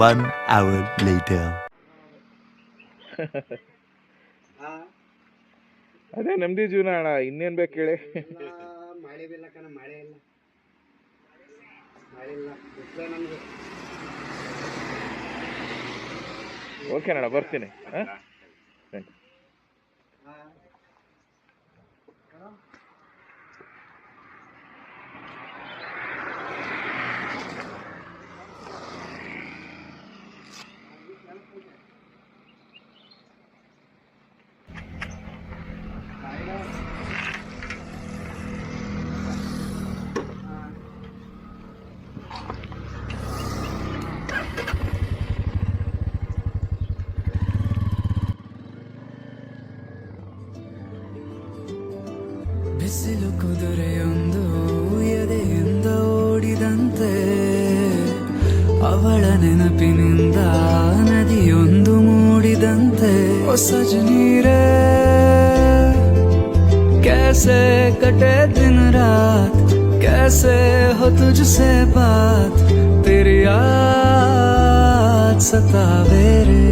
1 hour later. ಅದೇ ನೆಮ್ಮದಿ ಜೀವನ ಅಣ್ಣ, ಇನ್ನೇನ್ ಬೇಕು ಹೇಳಿ. ಮಳೆ ಬಿಲ್ಲ ಕಣ, ಮಳೆ ಇಲ್ಲ, ಮಳೆ ಇಲ್ಲ, ಬಿಟ್ರೆ ನಮ್ಗೆ. ಓಕೆ ಅಣ್ಣ, ಬರ್ತೀನಿ. ಬಿಸಿಲು ಕುದುರೆಯೊಂದು ಎದೆಯಿಂದ ಓಡಿದಂತೆ, ಅವಳ ನೆನಪಿನಿಂದ ನದಿಯೊಂದು ಮೂಡಿದಂತೆ. ಹೊಸ ನೀರೇ कैसे कटे दिन रात, कैसे हो तुझसे बात, तेरी याद सतावे रे.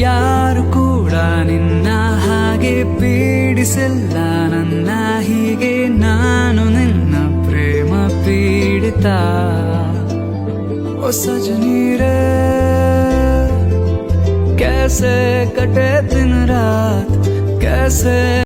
ಯಾರು ಕೂಡ ನಿನ್ನ ಹಾಗೆ ಪೀಡಿಸಿಲ್ಲ ನನ್ನ ಹೀಗೆ, ನಾನು ನಿನ್ನ ಪ್ರೇಮ ಪೀಡಿತ. ओ सजनी रे कैसे कटे दिन रात, कैसे